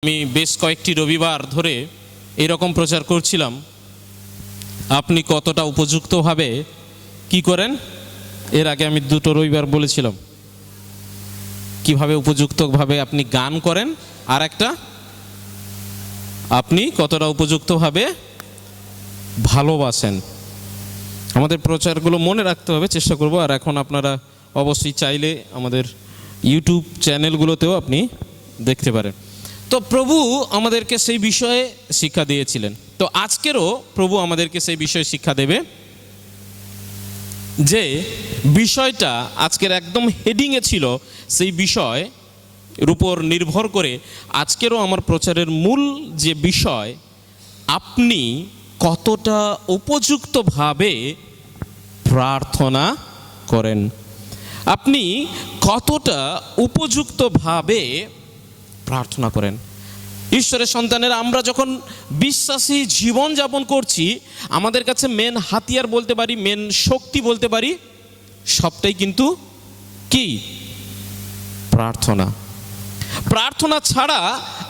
আমি বেশ কয়েকটি রবিবার ধরে এরকম প্রচার করছিলাম, আপনি কতটা উপযুক্তভাবে কি করেন। এর আগে আমি দুটো রবিবার বলেছিলাম কিভাবে উপযুক্তভাবে আপনি গান করেন, আর একটা আপনি কতটা উপযুক্তভাবে ভালোবাসেন। আমাদের প্রচারগুলো মনে রাখতে হবে, চেষ্টা করব। আর এখন আপনারা অবশ্যই চাইলে আমাদের ইউটিউব চ্যানেলগুলোতেও আপনি দেখতে পারেন। তো প্রভু আমাদেরকে সেই বিষয়ে শিক্ষা দিয়েছিলেন, তো আজকেরও প্রভু আমাদেরকে সেই বিষয়ে শিক্ষা দেবে। যে বিষয়টা আজকের একদম হেডিংয়ে ছিল, সেই বিষয়ের উপর নির্ভর করে আজকেরও আমার প্রচারের মূল যে বিষয়, আপনি কতটা উপযুক্তভাবে প্রার্থনা করেন। আপনি কতটা উপযুক্তভাবে প্রার্থনা করেন। ঈশ্বরের সন্তানেরা আমরা যখন বিশ্বাসী জীবন যাপন করছি, আমাদের কাছে মেন হাতিয়ার বলতে পারি, মেন শক্তি বলতে পারি, সবটাই কিন্তু কি? প্রার্থনা। প্রার্থনা ছাড়া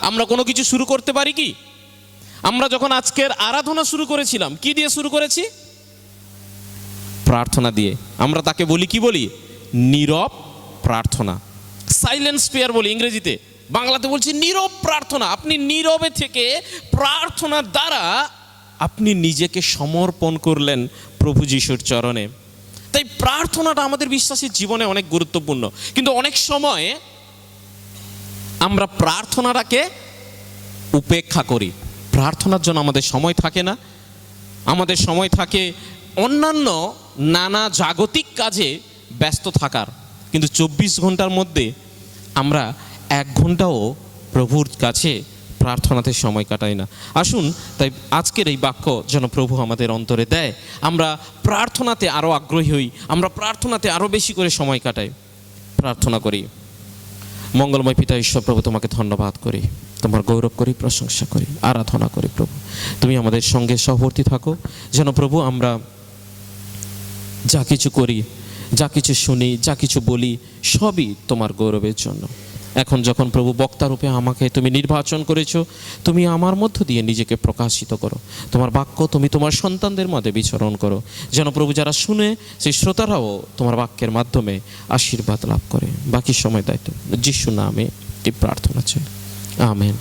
আমরা কোনো কিছু শুরু করতে পারি কি? আমরা যখন আজকের আরাধনা শুরু করেছিলাম, কি দিয়ে শুরু করেছি? প্রার্থনা দিয়ে। আমরা তাকে বলি কি বলি? নীরব প্রার্থনা, সাইলেন্স প্রেয়ার বলি ইংরেজিতে, বাংলাতে বলছি নীরব প্রার্থনা। আপনি নীরবে থেকে প্রার্থনার দ্বারা আপনি নিজেকে সমর্পণ করলেন প্রভু যিশুর চরণে। তাই প্রার্থনাটা আমাদের বিশ্বাসীর জীবনে অনেক গুরুত্বপূর্ণ। কিন্তু অনেক সময় আমরা প্রার্থনাটাকে উপেক্ষা করি। প্রার্থনার জন্য আমাদের সময় থাকে না, আমাদের সময় থাকে অন্যান্য নানা জাগতিক কাজে ব্যস্ত থাকার। কিন্তু 24 ঘন্টার মধ্যে আমরা 1 ঘন্টাও প্রভুর কাছে প্রার্থনাতে সময় কাটাই না। আসুন তাই আজকের এই বাক্য যেন প্রভু আমাদের অন্তরে দেয়, আমরা প্রার্থনাতে আরও আগ্রহী হই, আমরা প্রার্থনাতে আরও বেশি করে সময় কাটাই। প্রার্থনা করি। মঙ্গলময় পিতা ঈশ্বর প্রভু, তোমাকে ধন্যবাদ করি, তোমার গৌরব করি, প্রশংসা করি, আরাধনা করি। প্রভু তুমি আমাদের সঙ্গে সহবর্তী থাকো, যেন প্রভু আমরা যা কিছু করি, যা কিছু শুনি, যা কিছু বলি, সবই তোমার গৌরবের জন্য। এখন যখন প্রভু বক্তারূপে আমাকে তুমি নির্বাচন করেছো, তুমি আমার মধ্য দিয়ে নিজেকে প্রকাশিত করো। তোমার বাক্য তুমি তোমার সন্তানদের মধ্যে বিচরণ করো, যেন প্রভু যারা শুনে সেই শ্রোতারাও তোমার বাক্যের মাধ্যমে আশীর্বাদ লাভ করে। বাকি সময় দায়িত্ব যিশু নামে এই প্রার্থনা চাই, আমেন।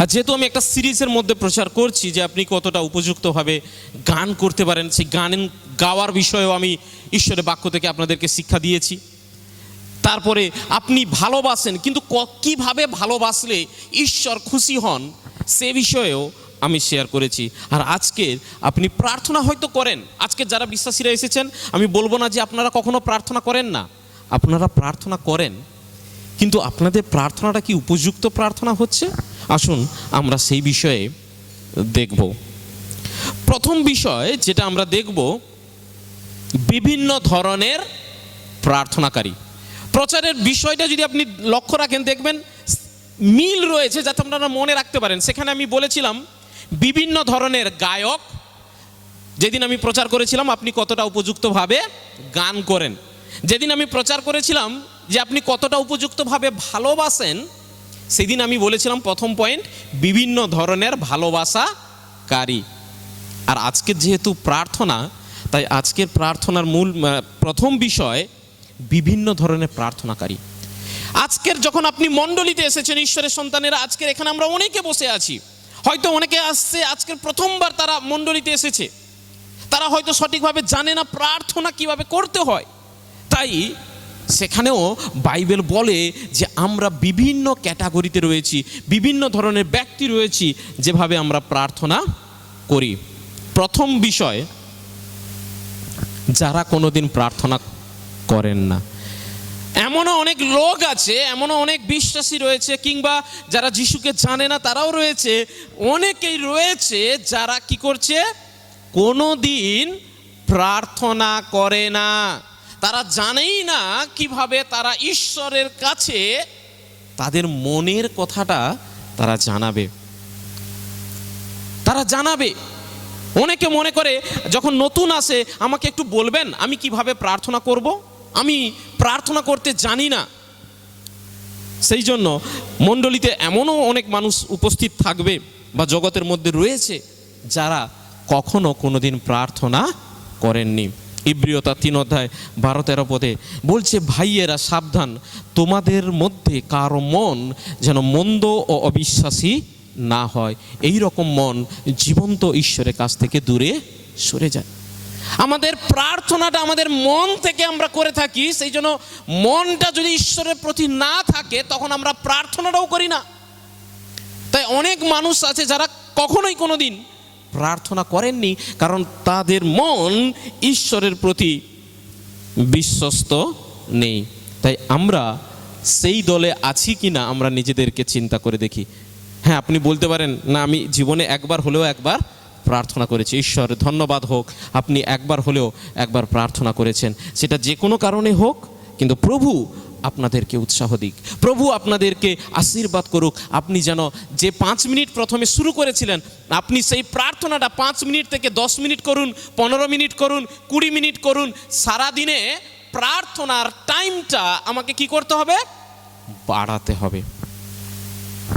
আর যেহেতু আমি একটা সিরিজের মধ্যে প্রচার করছি যে আপনি কতটা উপযুক্তভাবে গান করতে পারেন, সেই গান গাওয়ার বিষয়েও আমি ঈশ্বরের বাক্য থেকে আপনাদেরকে শিক্ষা দিয়েছি। তারপরে আপনি ভালোবাসেন, কিন্তু কিভাবে ভালোবাসলে ঈশ্বর খুশি হন সে বিষয়েও আমি শেয়ার করেছি। আর আজকে আপনি প্রার্থনা হয়তো করেন, আজকে যারা বিশ্বাসীরা এসেছেন আমি বলবো না যে আপনারা কখনো প্রার্থনা করেন না, আপনারা প্রার্থনা করেন, কিন্তু আপনাদের প্রার্থনাটা কি উপযুক্ত প্রার্থনা হচ্ছে? আসুন আমরা সেই বিষয়ে দেখব। প্রথম বিষয় যেটা আমরা দেখব, বিভিন্ন ধরনের প্রার্থনাকারী। প্রচারের বিষয়টা যদি আপনি লক্ষ্য রাখেন, দেখবেন মিল রয়েছে, যাতে আপনারা মনে রাখতে পারেন। সেখানে আমি বলেছিলাম বিভিন্ন ধরনের গায়ক। যেদিন আমি প্রচার করেছিলাম আপনি কতটা উপযুক্তভাবে গান করেন, যেদিন আমি প্রচার করেছিলাম যে আপনি কতটা উপযুক্তভাবে ভালোবাসেন, সেদিন আমি বলেছিলাম প্রথম পয়েন্ট বিভিন্ন ধরনের ভালোবাসাকারী। আর আজকের যেহেতু প্রার্থনা, তাই আজকের প্রার্থনার মূল প্রথম বিষয় বিভিন্ন ধরনের প্রার্থনাকারী। আজকের যখন আপনি মণ্ডলীতে এসেছেন ঈশ্বরের সন্তানেরা, আজকের এখানে আমরা অনেকে বসে আছি, হয়তো অনেকে আসছে আজকের প্রথমবার তারা মণ্ডলীতে এসেছে, তারা হয়তো সঠিকভাবে জানে না প্রার্থনা কিভাবে করতে হয়। তাই সেখানেও বাইবেল বলে যে আমরা বিভিন্ন ক্যাটাগরিতে রয়েছি, বিভিন্ন ধরনের ব্যক্তি রয়েছি, যেভাবে আমরা প্রার্থনা করি। প্রথম বিষয়, যারা কোনোদিন প্রার্থনা করেন না। এমনও অনেক লোক আছে, এমনও অনেক বিশ্বাসী রয়েছে, কিংবা যারা যিশুকে জানে না তারাও রয়েছে, অনেকেই রয়েছে যারা কি করছে, কোনোদিন প্রার্থনা করে না। তারা জানেই না কিভাবে তারা ঈশ্বরের কাছে তাদের মনের কথাটা তারা জানাবে। অনেকে মনে করে যখন নতুন আসে, আমাকে একটু বলবেন আমি কিভাবে প্রার্থনা করব, আমি প্রার্থনা করতে জানি না। সেই জন্য মণ্ডলীতে এমনও অনেক মানুষ উপস্থিত থাকবে বা জগতের মধ্যে রয়েছে যারা কখনো কোনোদিন প্রার্থনা করেননি। ইব্রিয় 3:12-13 পদে বলছে, ভাইয়েরা সাবধান, তোমাদের মধ্যে কারো মন যেন মন্দ ও অবিশ্বাসী না হয়, এই রকম মন জীবন্ত ঈশ্বরের কাছ থেকে দূরে সরে যায়। আমাদের প্রার্থনাটা আমাদের মন থেকে আমরা করে থাকি, সেই জন্য মনটা যদি ঈশ্বরের প্রতি না থাকে তখন আমরা প্রার্থনাটাও করি না। তাই অনেক মানুষ আছে যারা কখনোই কোনোদিন প্রার্থনা করেননি, কারণ তাদের মন ঈশ্বরের প্রতি বিশ্বস্ত নেই। তাই আমরা সেই দলে আছি কি না আমরা নিজেদেরকে চিন্তা করে দেখি। হ্যাঁ, আপনি বলতে পারেন, না আমি জীবনে একবার হলেও একবার প্রার্থনা করেছি। ঈশ্বর ধন্যবাদ হোক, আপনি একবার হলেও একবার প্রার্থনা করেছেন। সেটা যে কোনো কারণে হোক, কিন্তু প্রভু আপনাদেরকে উৎসাহ দিক, প্রভু আপনাদেরকে আশীর্বাদ করুক। আপনি যেন যে 5 মিনিট প্রথমে শুরু করেছিলেন, আপনি সেই প্রার্থনাটা 5 মিনিট থেকে 10 মিনিট করুন, 15 মিনিট করুন, 20 মিনিট করুন। সারাদিনে প্রার্থনার টাইমটা আমাকে কি করতে হবে? বাড়াতে হবে।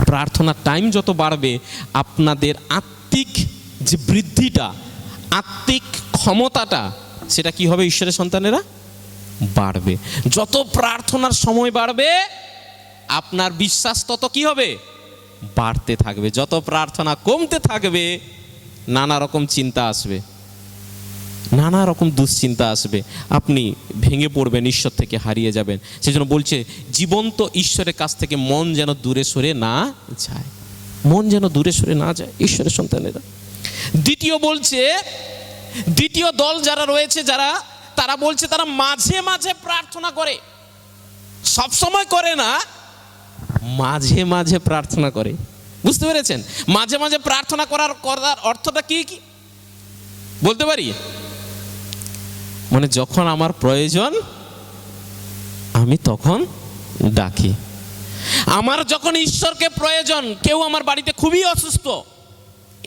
প্রার্থনার টাইম যত বাড়বে, আপনাদের আত্মিক যে বৃদ্ধিটা, আত্মিক ক্ষমতাটা, সেটা কি হবে? ঈশ্বরের সন্তানেরা বাড়বে। যত প্রার্থনার সময় বাড়বে, আপনার বিশ্বাস তত কি হবে? বাড়তে থাকবে। যত প্রার্থনা কমতে থাকবে, নানা রকম চিন্তা আসবে, নানা রকম দুশ্চিন্তা আসবে, আপনি ভেঙে পড়বেন, ঈশ্বর থেকে হারিয়ে যাবেন। সেজন্য বলছে, জীবন্ত ঈশ্বরের কাছ থেকে মন যেন দূরে সরে না যায়, মন যেন দূরে সরে না যায় ঈশ্বরের সন্তানেরা। দ্বিতীয় বলছে, দ্বিতীয় দল যারা রয়েছে, তারা বলছে তারা মাঝে মাঝে প্রার্থনা করে, সব সময় করে না, মাঝে মাঝে প্রার্থনা করে। বুঝতে পেরেছেন? মাঝে মাঝে প্রার্থনা করার অর্থটা কি কি বলতে পারি? মানে যখন আমার প্রয়োজন আমি তখন ডাকি। আমার যখন ঈশ্বরকে প্রয়োজন, কেউ আমার বাড়িতে খুবই অসুস্থ,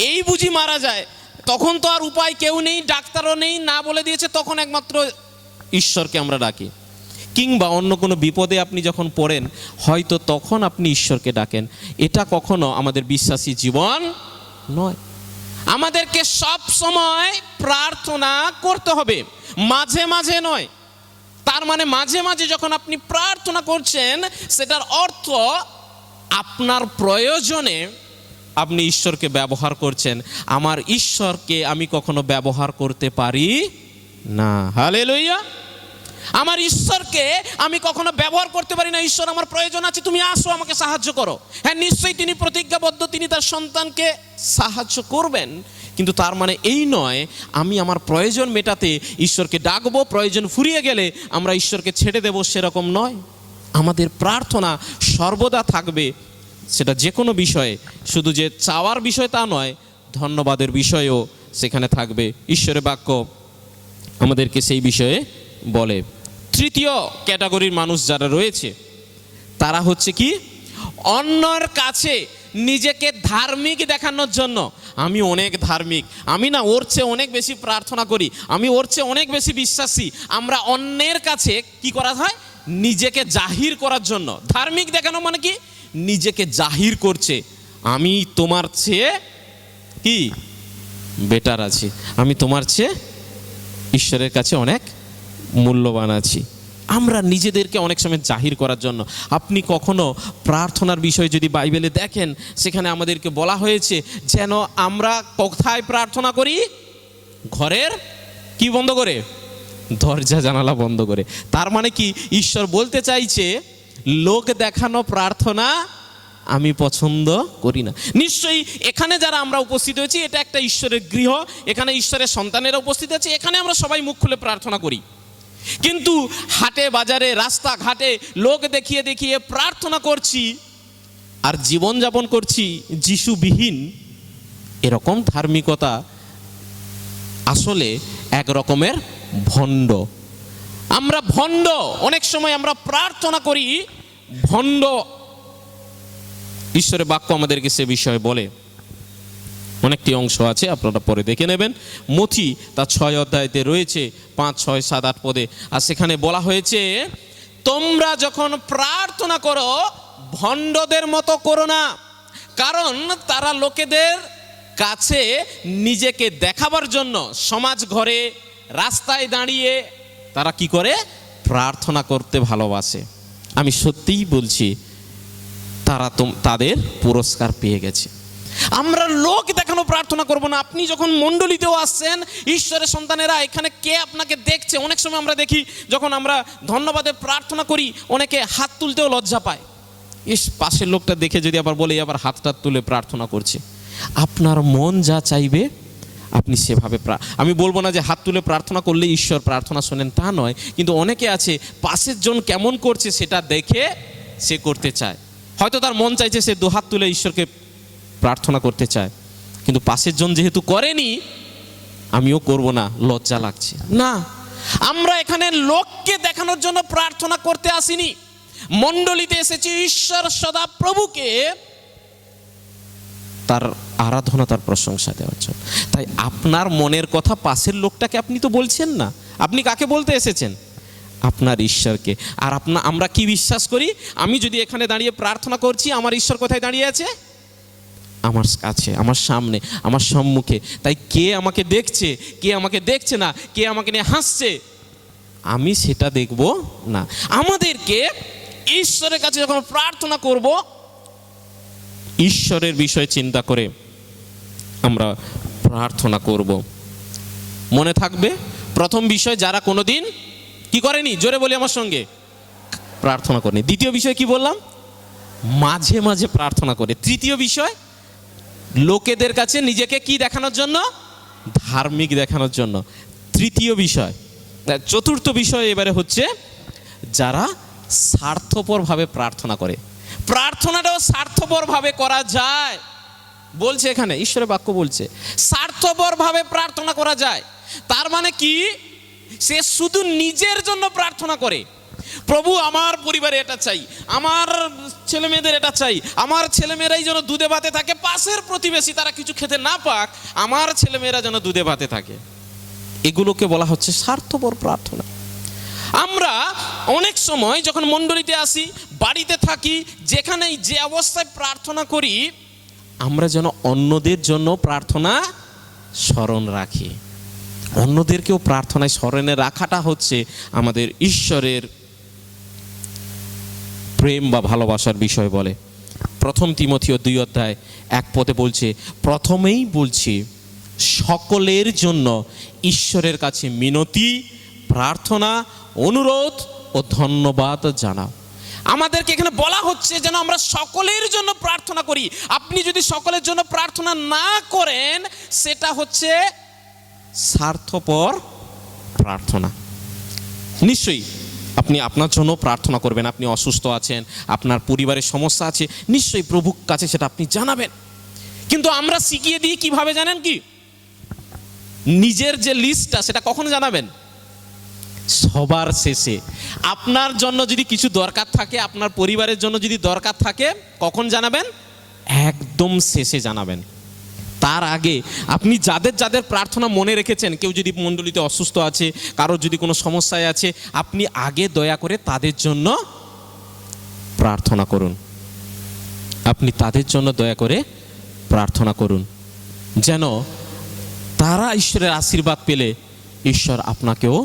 এই বুঝি মারা যায়, তখন তো আর উপায় কেউ নেই, ডাক্তারও নেই, না বলে দিয়েছে, তখন একমাত্র ঈশ্বরকে আমরা ডাকি। কিংবা অন্য কোনো বিপদে আপনি যখন পড়েন, হয়তো তখন আপনি ঈশ্বরকে ডাকেন। এটা কখনো আমাদের বিশ্বাসী জীবন নয়। আমাদেরকে সব সময় প্রার্থনা করতে হবে, মাঝে মাঝে নয়। তার মানে মাঝে মাঝে যখন আপনি প্রার্থনা করছেন, সেটার অর্থ আপনার প্রয়োজনে আপনি ঈশ্বরকে ব্যবহার করছেন। আমার ঈশ্বরকে আমি কখনো ব্যবহার করতে পারি না। হালেলুয়া। আমার ঈশ্বরকে আমি কখনো ব্যবহার করতে পারি না। ঈশ্বর, আমার প্রয়োজন আছে, তুমি আসো, আমাকে সাহায্য করো। হ্যাঁ, নিশ্চয়ই তিনি প্রতিজ্ঞাবদ্ধ, তিনি তার সন্তানকে সাহায্য করবেন, কিন্তু তার মানে এই নয় আমি আমার প্রয়োজন মেটাতে ঈশ্বরকে ডাকবো, প্রয়োজন ফুরিয়ে গেলে আমরা ঈশ্বরকে ছেড়ে দেব, সেরকম নয়। আমাদের প্রার্থনা সর্বদা থাকবে, সেটা যে কোনো বিষয়ে, শুধু যে চাওয়ার বিষয় তা নয়, ধন্যবাদের বিষয়েও সেখানে থাকবে। ঈশ্বরের বাক্য আমাদেরকে সেই বিষয়ে বলে। তৃতীয় ক্যাটাগরির মানুষ যারা রয়েছে, তারা হচ্ছে কি? অন্যর কাছে নিজেকে ধার্মিক দেখানোর জন্য, আমি অনেক ধার্মিক, আমি না ওর চেয়ে অনেক বেশি প্রার্থনা করি, আমি ওর চেয়ে অনেক বেশি বিশ্বাসী, আমরা অন্যের কাছে কি করা হয়? নিজেকে জাহির করার জন্য। ধার্মিক দেখানো মানে কি? নিজেকে জাহির করছে, আমি তোমার চেয়ে কি বেটার আছি, আমি তোমার চেয়ে ঈশ্বরের কাছে অনেক মূল্যবান আছি। আমরা নিজেদেরকে অনেক সময় জাহির করার জন্য। আপনি কখনো প্রার্থনার বিষয়ে যদি বাইবেলে দেখেন, সেখানে আমাদেরকে বলা হয়েছে যেন আমরা কোথায় প্রার্থনা করি? ঘরের কি বন্ধ করে? দরজা জানালা বন্ধ করে। তার মানে কি? ঈশ্বর বলতে চাইছে, লোক দেখানো প্রার্থনা আমি পছন্দ করি না। নিশ্চয়ই এখানে যারা আমরা উপস্থিত হয়েছি, এটা একটা ঈশ্বরের গৃহ, এখানে ঈশ্বরের সন্তানেরা উপস্থিত আছে, এখানে আমরা সবাই মুখ খুলে প্রার্থনা করি। কিন্তু হাটে বাজারে রাস্তাঘাটে লোক দেখিয়ে দেখিয়ে প্রার্থনা করছি আর জীবনযাপন করছি যিশুবিহীন, এরকম ধার্মিকতা আসলে এক রকমের ভণ্ড। আমরা ভণ্ড, অনেক সময় আমরা প্রার্থনা করি ভণ্ড। ঈশ্বরের বাক্য আমাদেরকে সে বিষয়ে বলে। অনেকটি অংশ আছে, আপনারা পরে দেখে নেবেন। মথি তার 6 অধ্যায়তে রয়েছে 5, 6, 7, 8 পদে। আর সেখানে বলা হয়েছে, তোমরা যখন প্রার্থনা করো ভণ্ডদের মতো করো না, কারণ তারা লোকেদের কাছে নিজেকে দেখাবার জন্য সমাজ ঘরে, রাস্তায় দাঁড়িয়ে তারা কি করে? প্রার্থনা করতে ভালোবাসে। আমি সত্যিই বলছি, তারা তাদের পুরস্কার পেয়ে গেছে। আমরা লোক দেখানো প্রার্থনা করব না। আপনি যখন মণ্ডলীতেও আসছেন, ঈশ্বরের সন্তানেরা, এখানে কে আপনাকে দেখছে? অনেক সময় আমরা দেখি যখন আমরা ধন্যবাদে প্রার্থনা করি, অনেকে হাত তুলতেও লজ্জা পায়। পাশের লোকটা দেখে যদি আবার বলে আবার হাতটা তুলে প্রার্থনা করছে। আপনার মন যা চাইবে আপনি সেভাবে আমি বলবো না যে হাত তুলে প্রার্থনা করলে ঈশ্বর প্রার্থনা শোনেন, তা নয়, কিন্তু অনেকে আছে পাশের জন কেমন করছে সেটা দেখে সে করতে চায়। হয়তো তার মন চাইছে সে দুহাত তুলে ঈশ্বরকে প্রার্থনা করতে চায়, কিন্তু পাশের জন যেহেতু করেনি, আমিও করব না, লজ্জা লাগছে। না, আমরা এখানে লোককে দেখানোর জন্য প্রার্থনা করতে আসিনি। মণ্ডলীতে এসেছি ঈশ্বর সদা প্রভুকে তার আরাধনা, তার প্রশংসা দেওয়ার জন্য। তাই আপনার মনের কথা পাশের লোকটাকে আপনি তো বলছেন না। আপনি কাকে বলতে এসেছেন? আপনার ঈশ্বরকে। আর আমরা কি বিশ্বাস করি? আমি যদি এখানে দাঁড়িয়ে প্রার্থনা করছি, আমার ঈশ্বর কোথায় দাঁড়িয়ে আছে? আমার কাছে, আমার সামনে, আমার সম্মুখে। তাই কে আমাকে দেখছে, কে আমাকে দেখছে না, কে আমাকে নিয়ে হাসছে, আমি সেটা দেখব না। আমাদেরকে ঈশ্বরের কাছে যখন প্রার্থনা করব, ঈশ্বরের বিষয়ে চিন্তা করে আমরা প্রার্থনা করব। মনে থাকবে, প্রথম বিষয়, যারা কোনোদিন কি করেনি, জোরে বলি আমার সঙ্গে, প্রার্থনা করেনি। দ্বিতীয় বিষয় কি বললাম? মাঝে মাঝে প্রার্থনা করে। তৃতীয় বিষয়, লোকেদের কাছে নিজেকে কি দেখানোর জন্য? ধার্মিক দেখানোর জন্য। তৃতীয় বিষয়। চতুর্থ বিষয় এবারে হচ্ছে, যারা স্বার্থপরভাবে প্রার্থনা করে। প্রার্থনাটাও স্বার্থপরভাবে করা যায় বলছে, এখানে ঈশ্বরের বাক্য বলছে স্বার্থপরভাবে প্রার্থনা করা যায়। তার মানে কি? সে শুধু নিজের জন্য প্রার্থনা করে, প্রভু আমার পরিবারে এটা চাই, আমার ছেলে মেয়েদের এটা চাই, আমার ছেলেমেয়েরাই যেন দুধে ভাতে থাকে, পাশের প্রতিবেশী তারা কিছু খেতে না পাক, আমার ছেলেমেয়েরা যেন দুধে ভাতে থাকে। এগুলোকে বলা হচ্ছে স্বার্থপর প্রার্থনা। আমরা অনেক সময় যখন মণ্ডলীতে আসি, বাড়িতে থাকি, যেখানেই যে অবস্থায় প্রার্থনা করি, আমরা যেন অন্যদের জন্য প্রার্থনা স্মরণ রাখি। অন্যদেরকেও প্রার্থনায় স্মরণে রাখাটা হচ্ছে আমাদের ঈশ্বরের প্রেম বা ভালোবাসার বিষয় বলে। প্রথম তিমথিও 2:1 বলছে, প্রথমেই বলছি সকলের জন্য ঈশ্বরের কাছে মিনতি, প্রার্থনা, অনুরোধ ও ধন্যবাদ জানাও। আমাদেরকে এখানে বলা হচ্ছে যেন আমরা সকলের জন্য প্রার্থনা করি। আপনি যদি সকলের জন্য প্রার্থনা না করেন, সেটা হচ্ছে স্বার্থপর প্রার্থনা। নিশ্চয়ই আপনি আপনার জন্য প্রার্থনা করবেন। আপনি অসুস্থ আছেন, আপনার পরিবারের সমস্যা আছে, নিশ্চয়ই প্রভুর কাছে সেটা আপনি জানাবেন। কিন্তু আমরা শিখিয়ে দিই কিভাবে, জানেন কি? নিজের যে লিস্টটা, সেটা কখন জানাবেন? সবার শেষে। আপনার জন্য যদি কিছু দরকার থাকে, আপনার পরিবারের জন্য যদি দরকার থাকে, কখন জানাবেন? একদম শেষে জানাবেন। তার আগে আপনি যাদের যাদের প্রার্থনা মনে রেখেছেন, কেউ যদি মণ্ডলীতে অসুস্থ আছে, কারোর যদি কোনো সমস্যায় আছে, আপনি আগে দয়া করে তাদের জন্য প্রার্থনা করুন। আপনি তাদের জন্য দয়া করে প্রার্থনা করুন, যেন তারা ঈশ্বরের আশীর্বাদ পেলে ঈশ্বর আপনাকেও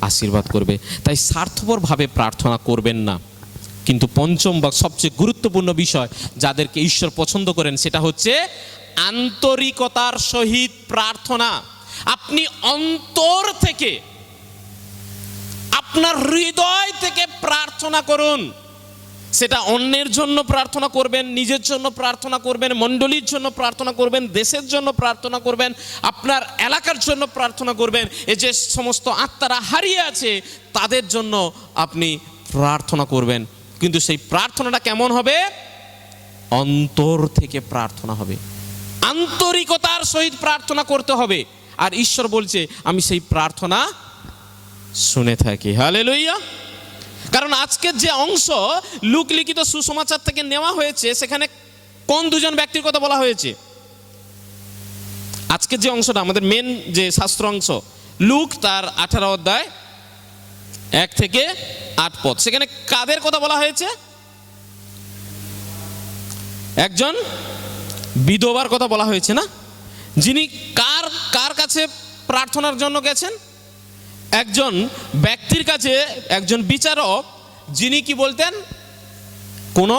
আশীর্বাদ করবে। তাই স্বার্থপরভাবে প্রার্থনা করবেন না। কিন্তু পঞ্চম বা সবচেয়ে গুরুত্বপূর্ণ বিষয় যাদেরকে ঈশ্বর পছন্দ করেন, সেটা হচ্ছে আন্তরিকতার সহিত প্রার্থনা। আপনি অন্তর থেকে, আপনার হৃদয় থেকে প্রার্থনা করুন। সেটা অন্যের জন্য প্রার্থনা করবেন, নিজের জন্য প্রার্থনা করবেন, মণ্ডলীর জন্য প্রার্থনা করবেন, দেশের জন্য প্রার্থনা করবেন, আপনার এলাকার জন্য প্রার্থনা করবেন। এই যে সমস্ত আত্মারা হারিয়ে আছে, তাদের জন্য আপনি প্রার্থনা করবেন। কিন্তু সেই প্রার্থনাটা কেমন হবে? অন্তর থেকে প্রার্থনা হবে, আন্তরিকতার সহিত প্রার্থনা করতে হবে। আর ঈশ্বর বলছে, আমি সেই প্রার্থনা শুনে থাকি। হালেলুয়া। কারণ আজকের যে অংশ লুক লিখিত সুসমাচার থেকে নেওয়া হয়েছে, সেখানে কোন দুজন ব্যক্তির কথা বলা হয়েছে? আজকের যে অংশটা আমাদের মেন যে শাস্ত্র অংশ, লুক তার 18:1-8 সেখানে কাদের কথা বলা হয়েছে? একজন বিধবার কথা বলা হয়েছে না, যিনি কার কার কাছে প্রার্থনার জন্য গেছেন? একজন ব্যক্তির কাছে, একজন বিচারক, যিনি কি বলতেন, কোনো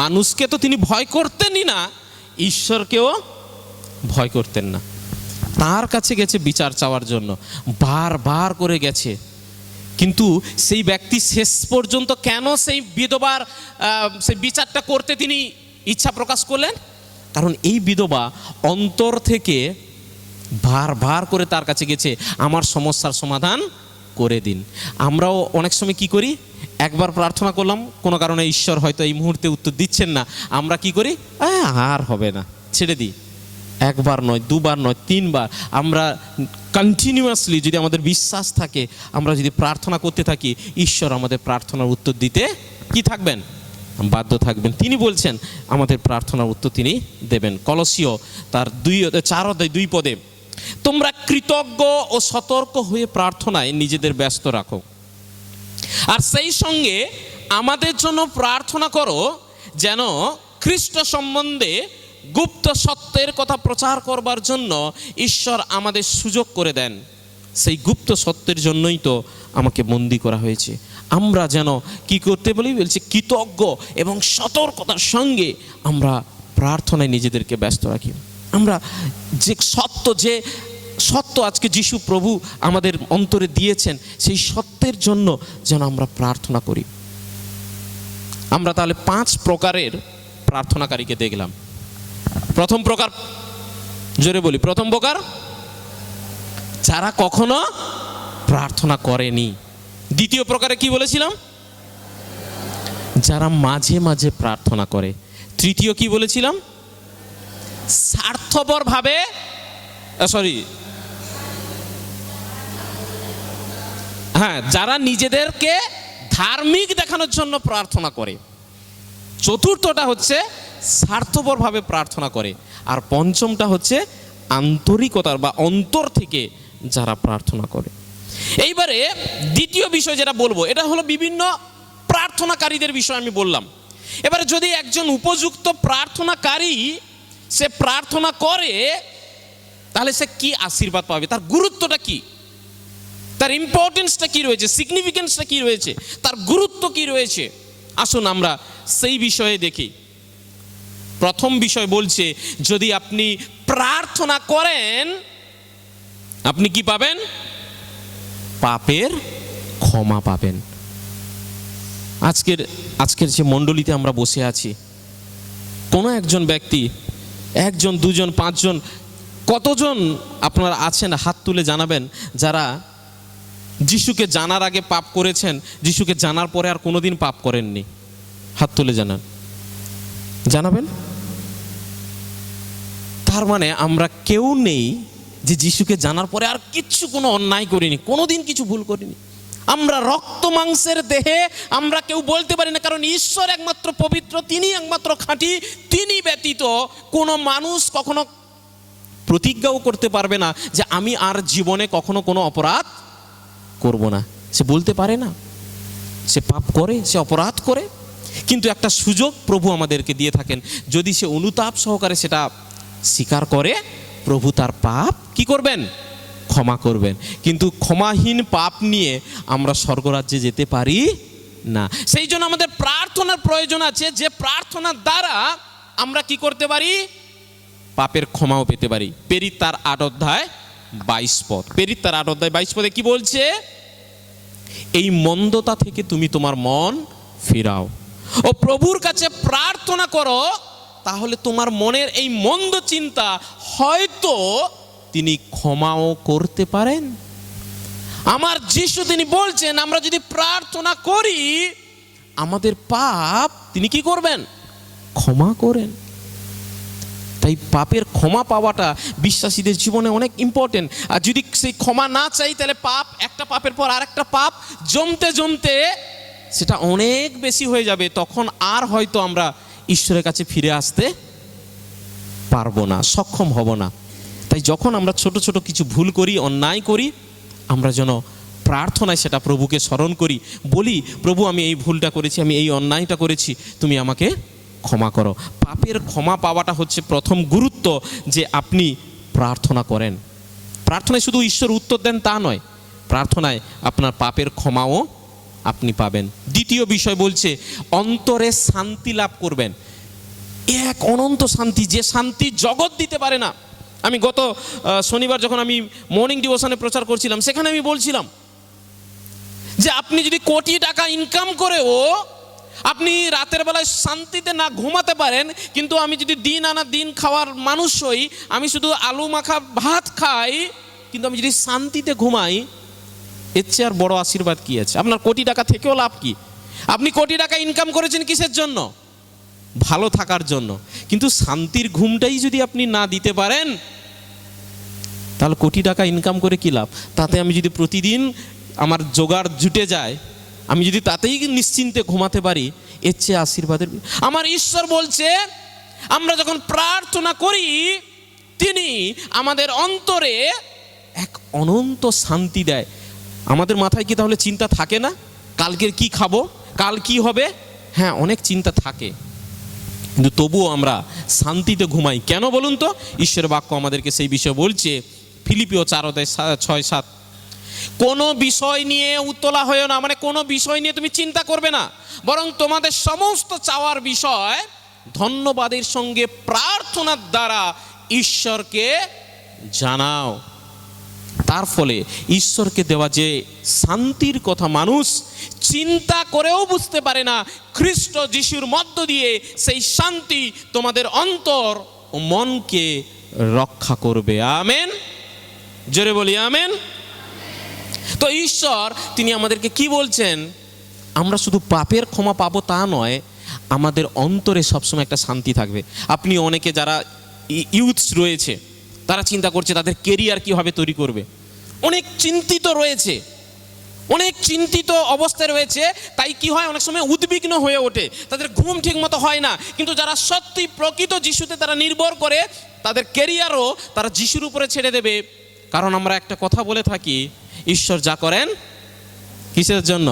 মানুষকে তো তিনি ভয় করতেনই না, ঈশ্বরকেও ভয় করতেন না। তার কাছে গেছে বিচার চাওয়ার জন্য, বারবার করে গেছে। কিন্তু সেই ব্যক্তি শেষ পর্যন্ত কেন সেই বিধবার সেই বিচারটা করতে তিনি ইচ্ছা প্রকাশ করলেন? কারণ এই বিধবা অন্তর থেকে বারবার করে তার কাছে গেছে, আমার সমস্যার সমাধান করে দিন। আমরাও অনেক সময় কি করি, একবার প্রার্থনা করলাম, কোনো কারণে ঈশ্বর হয়তো এই মুহূর্তে উত্তর দিচ্ছেন না, আমরা কি করি, আর হবে না, ছেড়ে দিই। একবার নয়, দুবার নয়, তিনবার আমরা কন্টিনিউয়াসলি যদি আমাদের বিশ্বাস থাকে, আমরা যদি প্রার্থনা করতে থাকি, ঈশ্বর আমাদের প্রার্থনার উত্তর দিতে কি থাকবেন, বাধ্য থাকবেন। তিনি বলছেন আমাদের প্রার্থনার উত্তর তিনি দেবেন। কলসীয় তার 4:2 তোমরা কৃতজ্ঞ ও সতর্ক হয়ে প্রার্থনায় নিজেদের ব্যস্ত রাখো, আর সেই সঙ্গে আমাদের জন্য প্রার্থনা করো, যেন খ্রিস্ট সম্বন্ধে গুপ্ত সত্যের কথা প্রচার করবার জন্য ঈশ্বর আমাদের সুযোগ করে দেন। সেই গুপ্ত সত্যের জন্যই তো আমাকে বন্দী করা হয়েছে। আমরা যেন কি করতে বলি, বলছে কৃতজ্ঞ এবং সতর্কতার সঙ্গে আমরা প্রার্থনায় নিজেদেরকে ব্যস্ত রাখি। আমরা যে সত্য আজকে যিশু প্রভু আমাদের অন্তরে দিয়েছেন, সেই সত্যের জন্য যেন আমরা প্রার্থনা করি। আমরা তাহলে 5 প্রকারের প্রার্থনাকারীকে দেখলাম। প্রথম প্রকার, জোরে বলি, প্রথম প্রকার যারা কখনো প্রার্থনা করেনি। দ্বিতীয় প্রকারে কি বলেছিলাম, যারা মাঝে মাঝে প্রার্থনা করে। তৃতীয় কি বলেছিলাম, স্বার্থপর ভাবে যারা নিজেদেরকে ধার্মিক দেখানোর জন্য প্রার্থনা করে। চতুর্থটা হচ্ছে স্বার্থপরভাবে প্রার্থনা করে। আর পঞ্চমটা হচ্ছে আন্তরিকতার বা অন্তর থেকে যারা প্রার্থনা করে। এইবারে দ্বিতীয় বিষয় যেটা বলবো, এটা হলো বিভিন্ন প্রার্থনাকারীদের বিষয় আমি বললাম। এবারে যদি একজন উপযুক্ত প্রার্থনাকারী সে প্রার্থনা করে, তাহলে সে কি আশীর্বাদ পাবে, তার গুরুত্বটা কি, তার ইম্পর্টেন্সটা কি রয়েছে, সিগনিফিকেন্সটা কি রয়েছে, তার গুরুত্ব কি রয়েছে। আসুন আমরা সেই বিষয়ে দেখি। প্রথম বিষয় বলছে, যদি আপনি প্রার্থনা করেন, আপনি কি পাবেন, পাপের ক্ষমা পাবেন। আজকের যে মণ্ডলীতে আমরা বসে আছি, কোনো একজন ব্যক্তি, 1 জন 2 জন 5 জন, কতজন আপনারা আছেন হাত তুলে জানাবেন, যারা যিশুকে জানার আগে পাপ করেছেন, যিশুকে জানার পরে আর কোনোদিন পাপ করেননি? হাত তুলে জানাবেন। তার মানে আমরা কেউ নেই যে যিশুকে জানার পরে আর কিচ্ছু কোনো অন্যায় করিনি, কোনোদিন কিছু ভুল করিনি। আমরা রক্ত মাংসের দেহে আমরা কেউ বলতে পারি না, কারণ ঈশ্বর একমাত্র পবিত্র, তিনি একমাত্র খাঁটি, তিনি ব্যতীত কোনো মানুষ কখনো প্রতিজ্ঞাও করতে পারবে না যে আমি আর জীবনে কখনো কোনো অপরাধ করব না। সে বলতে পারে না, সে পাপ করে, সে অপরাধ করে। কিন্তু একটা সুযোগ প্রভু আমাদেরকে দিয়ে থাকেন, যদি সে অনুতাপ সহকারে সেটা স্বীকার করে, প্রভু তার পাপ কি করবেন, ক্ষমা করবেন। কিন্তু ক্ষমাহীন পাপ নিয়ে আমরা স্বর্গরাজ্যে যেতে পারি না। সেই জন্য আমাদের প্রার্থনার প্রয়োজন আছে, যে প্রার্থনার দ্বারা আমরা কি করতে পারি, পাপের ক্ষমাও পেতে পারি। পেরিত তার 8:22 পেরিত তার 8:22 কি বলছে, এই মন্দতা থেকে তুমি তোমার মন ফিরাও ও প্রভুর কাছে প্রার্থনা করো, তাহলে তোমার মনের এই মন্দ চিন্তা হয়তো তিনি ক্ষমাও করতে পারেন। আমার যিশু তিনি বলছেন, আমরা যদি প্রার্থনা করি, আমাদের পাপ তিনি কি করবেন, ক্ষমা করেন। তাই পাপের ক্ষমা পাওয়াটা বিশ্বাসীদের জীবনে অনেক ইম্পর্টেন্ট। আর যদি সেই ক্ষমা না চাই, তাহলে পাপ, একটা পাপের পর আরেকটা পাপ জমতে জমতে সেটা অনেক বেশি হয়ে যাবে। তখন আর হয়তো আমরা ঈশ্বরের কাছে ফিরে আসতে পারবো না, সক্ষম হব না। তাই যখন আমরা ছোট ছোট কিছু ভুল করি, অন্যায় করি, আমরা যেন প্রার্থনায় সেটা প্রভুকে স্মরণ করি, বলি, প্রভু আমি এই ভুলটা করেছি, আমি এই অন্যায়টা করেছি, তুমি আমাকে ক্ষমা করো। পাপের ক্ষমা পাওয়াটা হচ্ছে প্রথম গুরুত্ব, যে আপনি প্রার্থনা করেন। প্রার্থনায় শুধু ঈশ্বর উত্তর দেন তা নয়, প্রার্থনায় আপনার পাপের ক্ষমাও আপনি পাবেন। দ্বিতীয় বিষয় বলছে অন্তরে শান্তি লাভ করবেন, এক অনন্ত শান্তি, যে শান্তি জগৎ দিতে পারে না। আমি গত শনিবার যখন আমি মর্নিং ডিভোশনে প্রচার করছিলাম, সেখানে আমি বলছিলাম যে আপনি যদি কোটি টাকা ইনকাম করেও আপনি রাতের বেলায় শান্তিতে না ঘুমাতে পারেন, কিন্তু আমি যদি দিন আনা দিন খাওয়ার মানুষ হই, আমি শুধু আলু মাখা ভাত খাই, কিন্তু আমি যদি শান্তিতে ঘুমাই, এর চেয়ে আর বড় আশীর্বাদ কি আছে? আপনার কোটি টাকা থেকেও লাভ কি? আপনি কোটি টাকা ইনকাম করেছেন কিসের জন্য? ভালো থাকার জন্য। কিন্তু শান্তির ঘুমটাই যদি আপনি না দিতে পারেন, তাহলে কোটি টাকা ইনকাম করে কি লাভ? তাতে আমি যদি প্রতিদিন আমার জোগাড় জুটে যায়, আমি যদি তাতেই নিশ্চিন্তে ঘুমাতে পারি, এর চেয়ে আশীর্বাদের। আমার ঈশ্বর বলছে আমরা যখন প্রার্থনা করি, তিনি আমাদের অন্তরে এক অনন্ত শান্তি দেয়। আমাদের মাথায় কি তাহলে চিন্তা থাকে না? কালকের কি খাবো, কাল কি হবে? হ্যাঁ, অনেক চিন্তা থাকে, কিন্তু তবুও আমরা শান্তিতে ঘুমাই। কেন বলুন তো? ঈশ্বরের বাক্য আমাদেরকে সেই বিষয় বলছে, ফিলিপিও 4:6-7, কোনো বিষয় নিয়ে উতলা হয়েও না, মানে কোনো বিষয় নিয়ে তুমি চিন্তা করবে না, বরং তোমাদের সমস্ত চাওয়ার বিষয় ধন্যবাদের সঙ্গে প্রার্থনার দ্বারা ঈশ্বরকে জানাও। তার ফলে ঈশ্বরকে দেওয়া যে শান্তির কথা মানুষ চিন্তা করেও বুঝতে পারে না, খ্রিস্ট যিশুর মধ্য দিয়ে সেই শান্তি তোমাদের অন্তর ও মনকে রক্ষা করবে। আমেন, জোরে বলি আমেন। তো ঈশ্বর তিনি আমাদেরকে কি বলছেন? আমরা শুধু পাপের ক্ষমা পাবো তা নয়, আমাদের অন্তরে সবসময় একটা শান্তি থাকবে। আপনি অনেকে যারা ইউথস রয়েছে, তারা চিন্তা করছে তাদের কেরিয়ার কীভাবে তৈরি করবে, অনেক চিন্তিত রয়েছে, অনেক চিন্তিত অবস্থায় রয়েছে। তাই কি হয়, অনেক সময় উদ্বিগ্ন হয়ে ওঠে, তাদের ঘুম ঠিক মতো হয় না। কিন্তু যারা সত্যি প্রকৃত যিশুতে তারা নির্ভর করে, তাদের কেরিয়ারও তারা যিশুর উপরে ছেড়ে দেবে। কারণ আমরা একটা কথা বলে থাকি, ঈশ্বর যা করেন কিসের জন্য?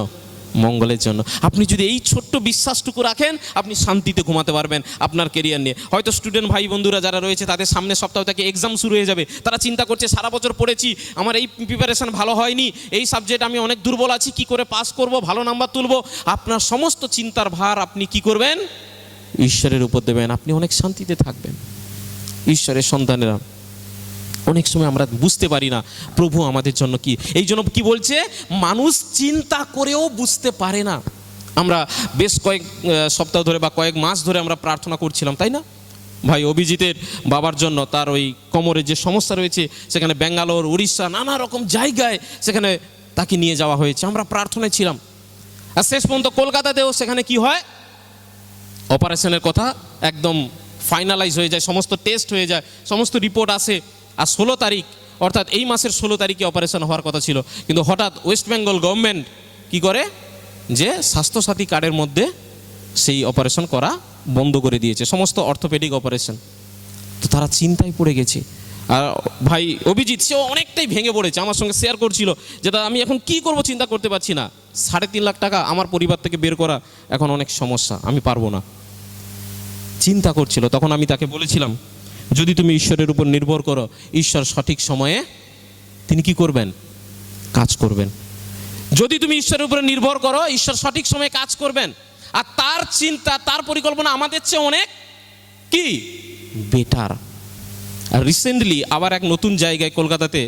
মঙ্গলের জন্য। আপনি যদি এই ছোট্ট বিশ্বাসটুকু রাখেন, আপনি শান্তিতে ঘুমাতে পারবেন আপনার কেরিয়ার নিয়ে। হয়তো স্টুডেন্ট ভাই বন্ধুরা যারা রয়েছে, তাদের সামনে সপ্তাহ থেকে এক্সাম শুরু হয়ে যাবে, তারা চিন্তা করছে সারা বছর পড়েছি, আমার এই প্রিপারেশন ভালো হয়নি, এই সাবজেক্ট আমি অনেক দুর্বল আছি, কি করে পাস করব, ভালো নাম্বার তুলব। আপনার সমস্ত চিন্তার ভার আপনি কি করবেন? ঈশ্বরের উপর দেবেন, আপনি অনেক শান্তিতে থাকবেন। ঈশ্বরের সন্তানেরা অনেক সময় আমরা বুঝতে পারি না প্রভু আমাদের জন্য কি। এই জন্য কি বলছে, মানুষ চিন্তা করেও বুঝতে পারে না। আমরা বেশ কয়েক সপ্তাহ ধরে বা কয়েক মাস ধরে আমরা প্রার্থনা করছিলাম, তাই না ভাই? অভিজিতের বাবার জন্য, তার ওই কোমরের যে সমস্যা রয়েছে, সেখানে ব্যাঙ্গালোর, উড়িষ্যা, নানা রকম জায়গায় সেখানে তাকে নিয়ে যাওয়া হয়েছে। আমরা প্রার্থনায় ছিলাম, আর শেষ পর্যন্ত কলকাতাতেও সেখানে কি হয়, অপারেশনের কথা একদম ফাইনালাইজ হয়ে যায়, সমস্ত টেস্ট হয়ে যায়, সমস্ত রিপোর্ট আসে। আর 16 তারিখ, অর্থাৎ এই মাসের 16 তারিখে অপারেশন হওয়ার কথা ছিল, কিন্তু হঠাৎ ওয়েস্ট বেঙ্গল গভর্নমেন্ট কি করে, যে স্বাস্থ্যসাথী কার্ডের মধ্যে সেই অপারেশন করা বন্ধ করে দিয়েছে, সমস্ত অর্থোপেডিক অপারেশন। তো তারা চিন্তায় পড়ে গেছে। আর ভাই অভিজিৎ, সেও অনেকটাই ভেঙে পড়েছে, আমার সঙ্গে শেয়ার করছিল যে দাদা আমি এখন কি করব, চিন্তা করতে পারছি না, 3.5 লাখ টাকা আমার পরিবার থেকে বের করা এখন অনেক সমস্যা, আমি পারবো না, চিন্তা করছিল। তখন আমি তাকে বলেছিলাম, যদি তুমি ঈশ্বরের উপর নির্ভর করো, ঈশ্বর সঠিক সময়ে তিনি কি করবেন? কাজ করবেন। যদি তুমি ঈশ্বরের উপরে নির্ভর করো, ঈশ্বর সঠিক সময়ে কাজ করবেন। আর তার চিন্তা, তার পরিকল্পনা আমাদের চেয়ে অনেক কি বেটার। আর রিসেন্টলি আবার এক নতুন জায়গায় কলকাতাতে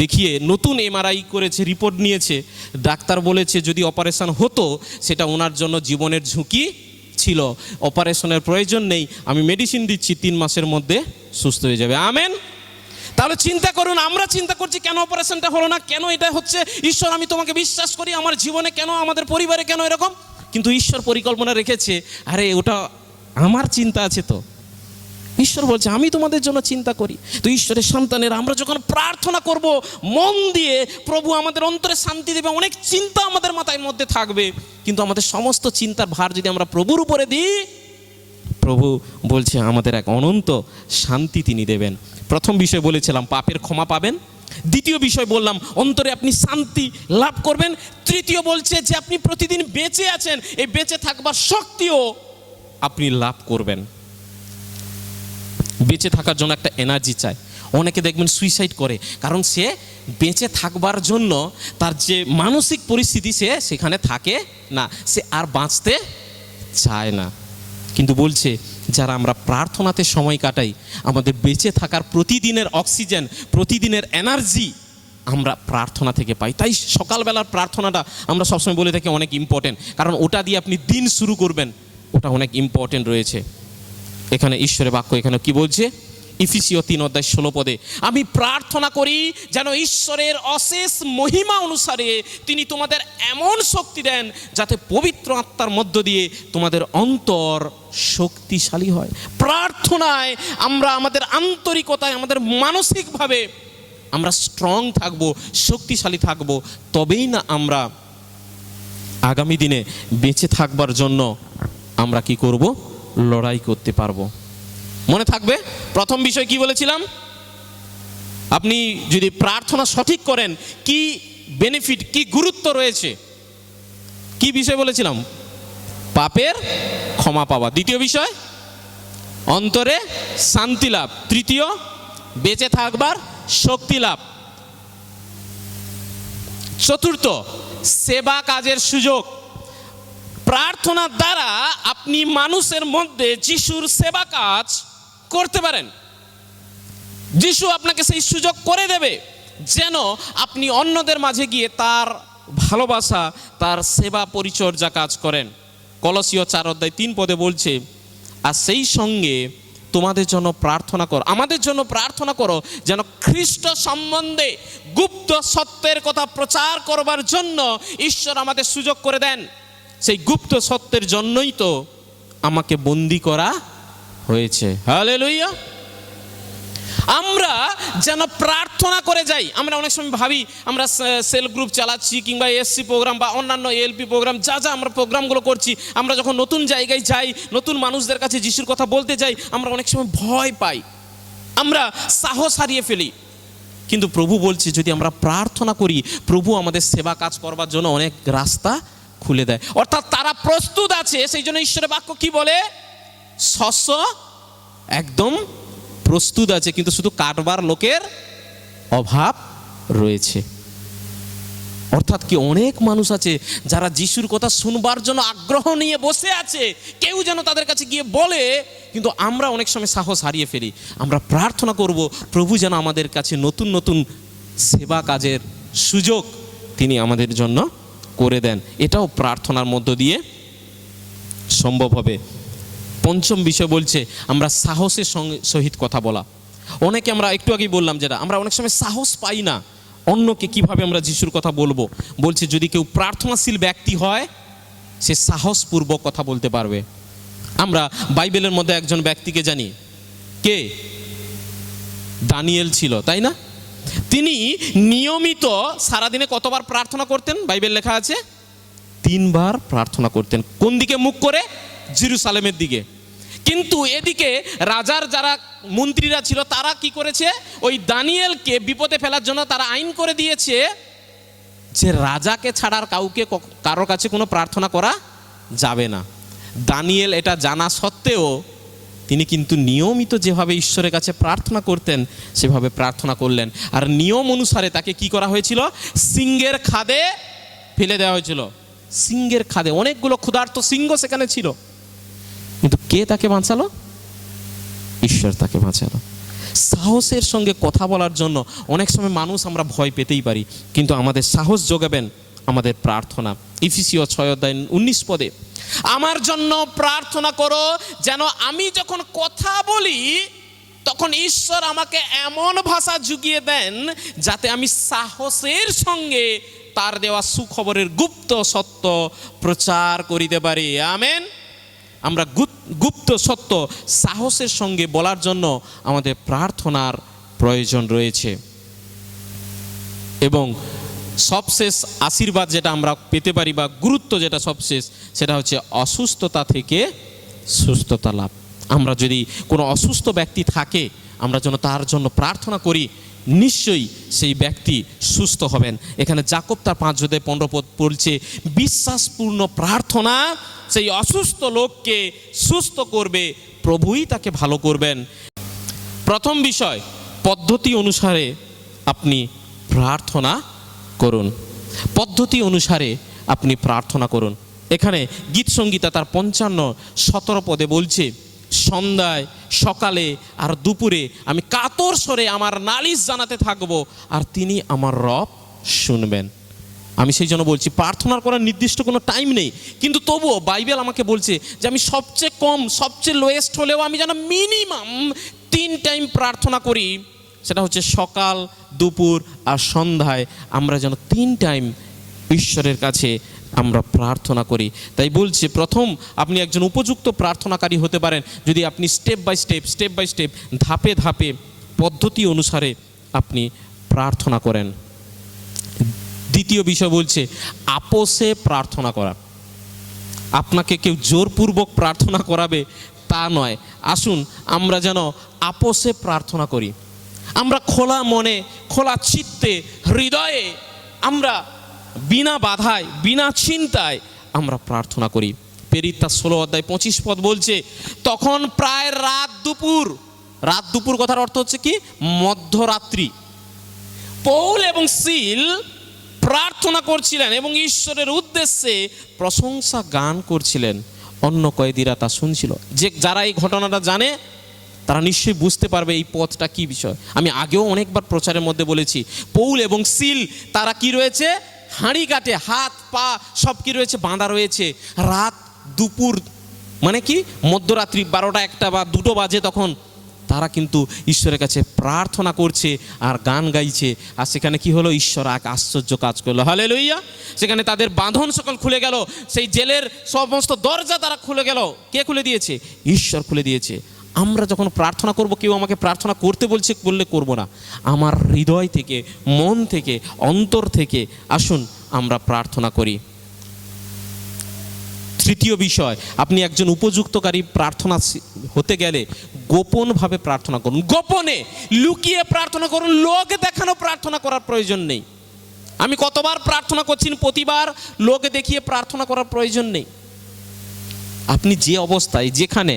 দেখিয়ে নতুন এমআরআই করেছে, রিপোর্ট নিয়েছে, ডাক্তার বলেছে যদি অপারেশন হতো, সেটা ওনার জন্য জীবনের ঝুঁকি ছিল, অপারেশনের প্রয়োজন নেই, আমি মেডিসিন দিচ্ছি, 3 মাসের মধ্যে সুস্থ হয়ে যাবে। আমেন। তাহলে চিন্তা করুন, আমরা চিন্তা করছি কেন অপারেশনটা হলো না, কেন এটা হচ্ছে। ঈশ্বর, আমি তোমাকে বিশ্বাস করি, আমার জীবনে কেন, আমাদের পরিবারে কেন এরকম। কিন্তু ঈশ্বর পরিকল্পনা রেখেছে, আরে ওটা আমার চিন্তা আছে। তো ঈশ্বর বলছে আমি তোমাদের জন্য চিন্তা করি। তো ঈশ্বরের সন্তানেরা আমরা যখন প্রার্থনা করব মন দিয়ে, প্রভু আমাদের অন্তরে শান্তি দেবে। অনেক চিন্তা আমাদের মাথার মধ্যে থাকবে, কিন্তু আমাদের সমস্ত চিন্তার ভার যদি আমরা প্রভুর উপরে দিই, প্রভু বলছে আমাদের এক অনন্ত শান্তি তিনি দেবেন। প্রথম বিষয় বলেছিলাম পাপের ক্ষমা পাবেন, দ্বিতীয় বিষয় বললাম অন্তরে আপনি শান্তি লাভ করবেন, তৃতীয় বলছে যে আপনি প্রতিদিন বেঁচে আছেন, এই বেঁচে থাকবার শক্তিও আপনি লাভ করবেন। বেঁচে থাকার জন্য একটা এনার্জি চাই। অনেকে দেখবেন সুইসাইড করে, কারণ সে বেঁচে থাকবার জন্য তার যে মানসিক পরিস্থিতি সে সেখানে থাকে না, সে আর বাঁচতে চায় না। কিন্তু বলছে যারা আমরা প্রার্থনাতে সময় কাটাই, আমাদের বেঁচে থাকার প্রতিদিনের অক্সিজেন, প্রতিদিনের এনার্জি আমরা প্রার্থনা থেকে পাই। তাই সকালবেলার প্রার্থনাটা আমরা সবসময় বলে থাকি অনেক ইম্পর্টেন্ট, কারণ ওটা দিয়ে আপনি দিন শুরু করবেন, ওটা অনেক ইম্পর্টেন্ট রয়েছে। এখানে ঈশ্বরের বাক্য এখানে কি বলছে? ইফিসীয় 3:16 আমি প্রার্থনা করি যেন ঈশ্বরের অশেষ মহিমা অনুসারে তিনি তোমাদের এমন শক্তি দেন যাতে পবিত্র আত্মার মধ্য দিয়ে তোমাদের অন্তর শক্তিশালী হয়। প্রার্থনায় আমরা আমাদের আন্তরিকতায়, আমাদের মানসিকভাবে আমরা স্ট্রং থাকব, শক্তিশালী থাকব, তবেই না আমরা আগামী দিনে বেঁচে থাকবার জন্য আমরা কি করব? লড়াই করতে পারবো। মনে থাকবে প্রথম বিষয় কি বলেছিলাম? আপনি যদি প্রার্থনা সঠিক করেন কি বেনিফিট, কি গুরুত্ব রয়েছে, কি বিষয় বলেছিলাম? পাপের ক্ষমা পাওয়া। দ্বিতীয় বিষয় অন্তরে শান্তি লাভ। তৃতীয় বেঁচে থাকবার শক্তি লাভ। চতুর্থ সেবা কাজের সুযোগ। প্রার্থনার দ্বারা আপনি মানুষের মধ্যে যিশুর সেবা কাজ করতে পারেন। যিশু আপনাকে সেই সুযোগ করে দেবে যেন আপনি অন্যদের মাঝে গিয়ে তার ভালোবাসা, তার সেবা পরিচর্যা কাজ করেন। কলসীয় 4:3 বলছে, আর সেই সঙ্গে তোমাদের জন্য প্রার্থনা করো, আমাদের জন্য প্রার্থনা করো যেন খ্রিস্ট সম্বন্ধে গুপ্ত সত্যের কথা প্রচার করবার জন্য ঈশ্বর আমাদের সুযোগ করে দেন। সেই গুপ্ত সত্যের জন্যই তো আমাকে বন্দী করা হয়েছে। হালেলুয়া। আমরা যেন প্রার্থনা করে যাই। আমরা অনেক সময় ভাবি আমরা সেল গ্রুপ চালাচ্ছি কিংবা এসসি প্রোগ্রাম বা অন্যান্য এলপি প্রোগ্রাম, যা যা আমরা প্রোগ্রামগুলো করছি, আমরা যখন নতুন জায়গায় যাই, নতুন মানুষদের কাছে যিশুর কথা বলতে যাই, আমরা অনেক সময় ভয় পাই, আমরা সাহস হারিয়ে ফেলি। কিন্তু প্রভু বলছে যদি আমরা প্রার্থনা করি, প্রভু আমাদের সেবা কাজ করবার জন্য অনেক রাস্তা খুলে দেয়। অর্থাৎ তারা প্রস্তুত আছে। সেই জন্য ঈশ্বরের বাক্য কি বলে? শস্য একদম প্রস্তুত আছে, কিন্তু শুধু কাটবার লোকের অভাব রয়েছে। অর্থাৎ কি অনেক মানুষ আছে যারা যিশুর কথা শুনবার জন্য আগ্রহ নিয়ে বসে আছে, কেউ যেন তাদের কাছে গিয়ে বলে, কিন্তু আমরা অনেক সময় সাহস হারিয়ে ফেলি। আমরা প্রার্থনা করব প্রভু যেন আমাদের কাছে নতুন নতুন সেবা কাজের সুযোগ তিনি আমাদের জন্য করে দেন। এটাও প্রার্থনার মধ্য দিয়ে সম্ভব হবে। পঞ্চম বিষয় বলছে আমরা সাহসের সহিত কথা বলা। অনেকে আমরা একটু আগেই বললাম যেটা, আমরা অনেক সময় সাহস পাই না অন্যকে কিভাবে আমরা যিশুর কথা বলবো। বলছে যদি কেউ প্রার্থনাশীল ব্যক্তি হয় সে সাহসপূর্বক কথা বলতে পারবে। আমরা বাইবেলের মধ্যে একজন ব্যক্তিকে জানি, কে? দানিয়েল ছিল, তাই না? তিনি নিয়মিত সারাদিনে কতবার প্রার্থনা করতেন? বাইবেল লেখা আছে 3 বার প্রার্থনা করতেন। কোন দিকে মুখ করে? জেরুজালেমের দিকে। কিন্তু এদিকে রাজার যারা মন্ত্রীরা ছিল তারা কি করেছে? ওই দানিয়েলকে বিপদে ফেলার জন্য তারা আইন করে দিয়েছে যে রাজাকে ছাড়ার কারোর কাছে কোনো প্রার্থনা করা যাবে না। দানিয়েল এটা জানা সত্ত্বেও তিনি কিন্তু নিয়মিত যেভাবে ঈশ্বরের কাছে প্রার্থনা করতেন সেভাবে প্রার্থনা করলেন। আর নিয়ম অনুসারে তাকে কি করা হয়েছিল? সিংহের খাদে ফেলে দেওয়া হয়েছিল। সিংহের খাদে অনেকগুলো ক্ষুধার্ত সিংহ সেখানে ছিল, কিন্তু কে তাকে বাঁচালো? ঈশ্বর তাকে বাঁচালো। সাহসের সঙ্গে কথা বলার জন্য অনেক সময় মানুষ আমরা ভয় পেতেই পারি, কিন্তু আমাদের সাহস যোগাবেন আমাদের প্রার্থনা। ইফিসীয় 6:19 আমার জন্য প্রার্থনা করো যেন আমি যখন কথা বলি তখন ঈশ্বর আমাকে এমন ভাষা জুগিয়ে দেন যাতে আমি সাহসের সঙ্গে তার দেওয়া সুখবরের গুপ্ত সত্য প্রচার করিতে পারি। আমেন। আমরা গুপ্ত সত্য সাহসের সঙ্গে বলার জন্য আমাদের প্রার্থনার প্রয়োজন রয়েছে। এবং সবশেষ আশীর্বাদ যেটা আমরা পেতে পারি বা গুরুত্ব যেটা সবশেষ, সেটা হচ্ছে অসুস্থতা থেকে সুস্থতা লাভ। আমরা যদি কোনো অসুস্থ ব্যক্তি থাকে আমরা যেন তার জন্য প্রার্থনা করি নিশ্চয়ই সেই ব্যক্তি সুস্থ হবেন। এখানে যাকব তার 5:15 বলছে, বিশ্বাসপূর্ণ প্রার্থনা সেই অসুস্থ লোককে সুস্থ করবে, প্রভুই তাকে ভালো করবেন। প্রথম বিষয়, পদ্ধতি অনুসারে আপনি প্রার্থনা করুন। পদ্ধতি অনুসারে আপনি প্রার্থনা করুন। এখানে গীত সংগীতা তার 55:17 পদে বলছে, সন্ধ্যায়, সকালে আর দুপুরে আমি কাতর স্বরে আমার নালিশ জানাতে থাকবো, আর তিনি আমার রব শুনবেন। আমি সেই জন্য বলছি, প্রার্থনা করার নির্দিষ্ট কোনো টাইম নেই, কিন্তু তবুও বাইবেল আমাকে বলছে যে আমি সবচেয়ে কম, সবচেয়ে লোয়েস্ট হলেও আমি যেন মিনিমাম 3 টাইম প্রার্থনা করি। সেটা হচ্ছে সকাল, দুপুর আর সন্ধ্যায় আমরা যেন 3 টাইম ঈশ্বরের কাছে আমরা প্রার্থনা করি। তাই বলছে, প্রথম আপনি একজন উপযুক্ত প্রার্থনাকারী হতে পারেন যদি আপনি স্টেপ বাই স্টেপ ধাপে ধাপে পদ্ধতি অনুসারে আপনি প্রার্থনা করেন। দ্বিতীয় বিষয় বলছে আপোষে প্রার্থনা করা। আপনাকে কেউ জোরপূর্বক প্রার্থনা করাবে তা নয়। আসুন আমরা যেন আপোষে প্রার্থনা করি। আমরা খোলা মনে, খোলা চিত্তে, হৃদয়ে আমরা বিনা বাধায়, বিনা চিন্তায় আমরা প্রার্থনা করি। প্রেরিত তার 16:25 পদ বলছে, তখন প্রায় রাত দুপুর কথার অর্থ হচ্ছে কি, মধ্যরাত্রি, পৌল এবং সিল প্রার্থনা করছিলেন এবং ঈশ্বরের উদ্দেশ্যে প্রশংসা গান করছিলেন। অন্য কয়েদিরা তা শুনছিল। যারা এই ঘটনাটা জানে তারা নিশ্চয়ই বুঝতে পারবে এই পথটা কি বিষয়। আমি আগেও অনেকবার প্রচারের মধ্যে বলেছি, পৌল এবং সিল তারা কি রয়েছে, হাঁড়ি কাটে, হাত পা সব কি রয়েছে, বাঁধা রয়েছে। রাত দুপুর মানে কি, মধ্যরাত্রি 12টা 1টা বা 2টো বাজে, তখন তারা কিন্তু ঈশ্বরের কাছে প্রার্থনা করছে আর গান গাইছে। আর সেখানে কি হলো, ঈশ্বর এক আশ্চর্য কাজ করলো। হালেলুইয়া। সেখানে তাদের বাঁধন সকল খুলে গেল, সেই জেলের সমস্ত দরজা তারা খুলে গেল। কে খুলে দিয়েছে? ঈশ্বর খুলে দিয়েছে। আমরা যখন প্রার্থনা করব, কেউ আমাকে প্রার্থনা করতে বললে করব না, আমার হৃদয় থেকে, মন থেকে, অন্তর থেকে আসুন আমরা প্রার্থনা করি। তৃতীয় বিষয়, আপনি একজন উপযুক্তকারী প্রার্থনা হতে গেলে গোপনভাবে প্রার্থনা করুন। গোপনে, লুকিয়ে প্রার্থনা করুন। লোক দেখানো প্রার্থনা করার প্রয়োজন নেই। আমি কতবার প্রার্থনা করছি, প্রতিবার লোক দেখিয়ে প্রার্থনা করার প্রয়োজন নেই। আপনি যে অবস্থায়, যেখানে,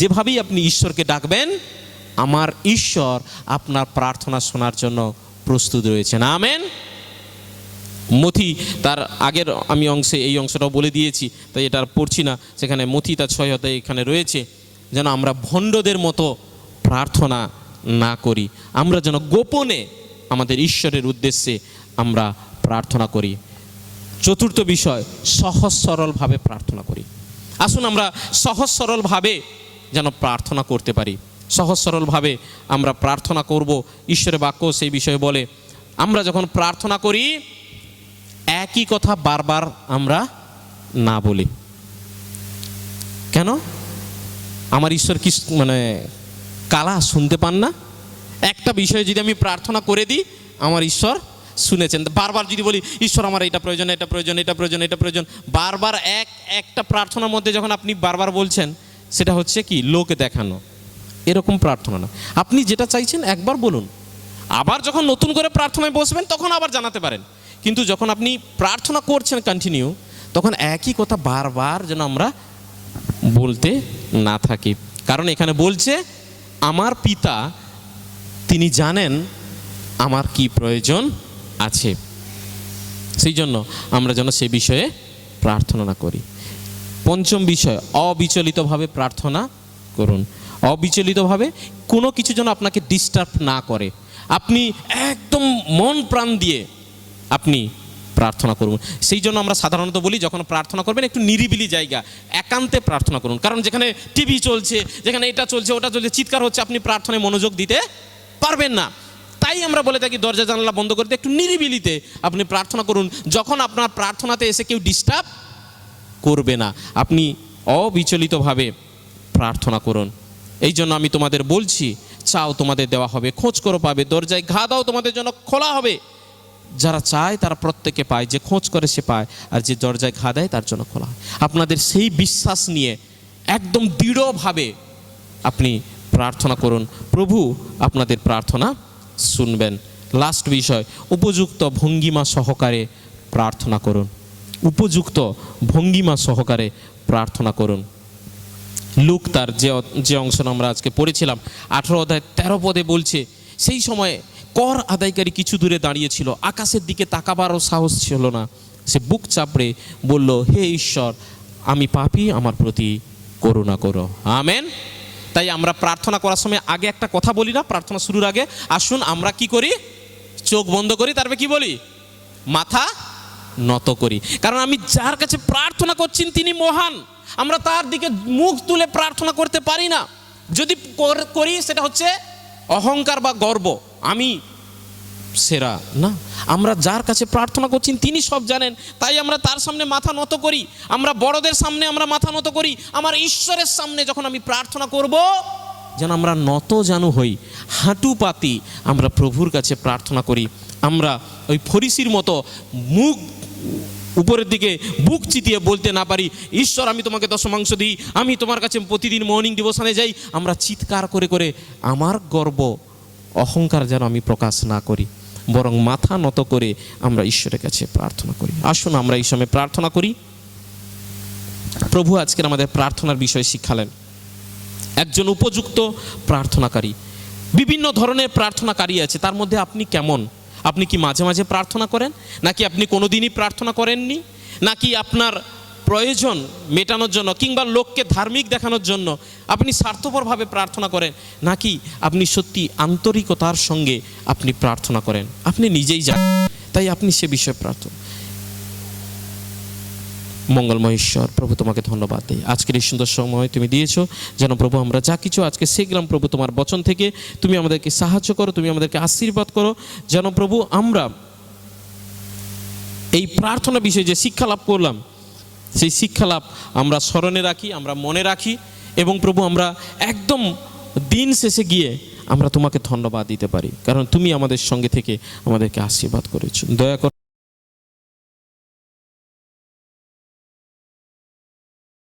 যেভাবেই আপনি ঈশ্বরকে ডাকবেন, আমার ঈশ্বর আপনার প্রার্থনা শোনার জন্য প্রস্তুত রয়েছেন। আমেন। মথি তার আগের আমি এই অংশটাও বলে দিয়েছি, তাই এটা আর পড়ছি না। সেখানে মথি তার 6 অধ্যায়ে এখানে রয়েছে, যেন আমরা ভণ্ডদের মতো প্রার্থনা না করি, আমরা যেন গোপনে আমাদের ঈশ্বরের উদ্দেশ্যে আমরা প্রার্থনা করি। চতুর্থ বিষয়, সহজ সরলভাবে প্রার্থনা করি। আসুন আমরা সহজ সরলভাবে যেন প্রার্থনা করতে পারি। সহজ সরলভাবে আমরা প্রার্থনা করব। ঈশ্বরের বাক্য সেই বিষয়ে বলে, আমরা যখন প্রার্থনা করি একই কথা বারবার আমরা না বলি। কেন? আমার ঈশ্বর কি কালা শুনতে পান না? একটা বিষয়ে যদি আমি প্রার্থনা করে দিই, আমার ঈশ্বর শুনেছেন। বারবার যদি বলি, ঈশ্বর আমার এটা প্রয়োজন, এটা প্রয়োজন, এটা প্রয়োজন, এটা প্রয়োজন, বারবার একটা প্রার্থনার মধ্যে যখন আপনি বারবার বলছেন, সেটা হচ্ছে কি, লোক দেখানো। এরকম প্রার্থনা না। আপনি যেটা চাইছেন একবার বলুন, আবার যখন নতুন করে প্রার্থনায় বসবেন তখন আবার জানাতে পারেন। কিন্তু যখন আপনি প্রার্থনা করছেন কন্টিনিউ, তখন একই কথা বারবার যেন আমরা বলতে না থাকি। কারণ এখানে বলছে, আমার পিতা তিনি জানেন আমার কি প্রয়োজন আছে। সেই জন্য আমরা যেন সে বিষয়ে প্রার্থনা না করি। পঞ্চম বিষয়, অবিচলিতভাবে প্রার্থনা করুন। অবিচলিতভাবে কোনো কিছু যেন আপনাকে ডিস্টার্ব না করে। আপনি একদম মন প্রাণ দিয়ে আপনি প্রার্থনা করুন। সেই জন্য আমরা সাধারণত বলি, যখন প্রার্থনা করবেন একটু নিরিবিলি জায়গা, একান্তে প্রার্থনা করুন। কারণ যেখানে টিভি চলছে, যেখানে এটা চলছে, ওটা চলছে, চিৎকার হচ্ছে, আপনি প্রার্থনায় মনোযোগ দিতে পারবেন না। তাই আমরা বলে থাকি দরজা জানালা বন্ধ করে দিয়ে একটু নিরিবিলিতে আপনি প্রার্থনা করুন। যখন আপনার প্রার্থনাতে এসে কেউ ডিস্টার্ব করবে না, আপনি অবিচলিতভাবে প্রার্থনা করুন। এই জন্য আমি তোমাদের বলছি, চাও তোমাদের দেওয়া হবে, খোঁজ করো পাবে, দরজায় ঘা দাও তোমাদের জন্য খোলা হবে। যারা চায় তারা প্রত্যেকে পায়, যে খোঁজ করে সে পায়, আর যে দরজায় ঘা দেয় তার জন্য খোলা হয়। আপনাদের সেই বিশ্বাস নিয়ে একদম দৃঢ়ভাবে আপনি প্রার্থনা করুন। প্রভু আপনাদের প্রার্থনা শুনবেন। লাস্ট বিষয়, উপযুক্ত ভঙ্গিমা সহকারে প্রার্থনা করুন। উপযুক্ত ভঙ্গিমা সহকারে প্রার্থনা করুন। লুক তার যে অংশ আমরা আজকে পড়েছিলাম 18 অধ্যায় 13 পদে বলছে, সেই সময়ে কর আদায়কারী কিছু দূরে দাঁড়িয়েছিল, আকাশের দিকে তাকাবারও সাহস ছিল না। সে বুক চাপড়ে বলল, হে ঈশ্বর, আমি পাপী, আমার প্রতি করুণা করো। আমেন। তাই আমরা প্রার্থনা করার সময় আগে একটা কথা বলি না, প্রার্থনা শুরুর আগে? আসুন আমরা কি করি? চোখ বন্ধ করি, তারপরে কি বলি? মাথা নত করি। কারণ আমি যার কাছে প্রার্থনা করছি তিনি মহান, আমরা তার দিকে মুখ তুলে প্রার্থনা করতে পারি না। যদি করি সেটা হচ্ছে অহংকার বা গর্ব, আমি সেরা না। আমরা যার কাছে প্রার্থনা করছি তিনি সব জানেন, তাই আমরা তার সামনে মাথা নত করি। আমরা বড়দের সামনে আমরা মাথা নত করি। আমার ঈশ্বরের সামনে যখন আমি প্রার্থনা করব, যেন আমরা নত জানু হই, হাঁটু পাতি আমরা প্রভুর কাছে প্রার্থনা করি। আমরা ওই ফরিসির মতো মুখ উপরের দিকে বুক চিতিয়ে বলতে না পারি, ঈশ্বর আমি তোমাকে দশমাংশ দিই, আমি তোমার কাছে প্রতিদিন মর্নিং ডিভোশনে যাই। আমরা চিৎকার করে করে আমার গর্ব অহংকার যেন আমি প্রকাশ না করি, বরং মাথা নত করে আমরা ঈশ্বরের কাছে প্রার্থনা করি। আসুন আমরা এই সময় প্রার্থনা করি। প্রভু আজকের আমাদের প্রার্থনার বিষয় শিখালেন। একজন উপযুক্ত প্রার্থনাকারী, বিভিন্ন ধরনের প্রার্থনাকারী আছে, তার মধ্যে আপনি কেমন? আপনি কি মাঝে মাঝে প্রার্থনা করেন, নাকি আপনি কোনোদিনই প্রার্থনা করেননি, নাকি আপনার প্রয়োজন মেটানোর জন্য কিংবা লোককে ধার্মিক দেখানোর জন্য আপনি স্বার্থপরভাবে প্রার্থনা করেন, নাকি আপনি সত্যি আন্তরিকতার সঙ্গে আপনি প্রার্থনা করেন? আপনি নিজেই জানেন, তাই আপনি সে বিষয়ে প্রার্থনা। মঙ্গলময় ঈশ্বর, প্রভু তোমাকে ধন্যবাদ দিই আজকের এই সুন্দর সময় তুমি দিয়েছো, যেন প্রভু আমরা যা কিছু আজকে শিখলাম প্রভু তোমার বচন থেকে, তুমি আমাদেরকে সাহায্য করো, তুমি আমাদেরকে আশীর্বাদ করো, যেন প্রভু আমরা এই প্রার্থনা বিষয়ে যে শিক্ষা লাভ করলাম সেই শিক্ষা লাভ আমরা স্মরণে রাখি, আমরা মনে রাখি, এবং প্রভু আমরা একদম দিন শেষে গিয়ে আমরা তোমাকে ধন্যবাদ দিতে পারি, কারণ তুমি আমাদের সঙ্গে থেকে আমাদেরকে আশীর্বাদ করেছো। দয়া করে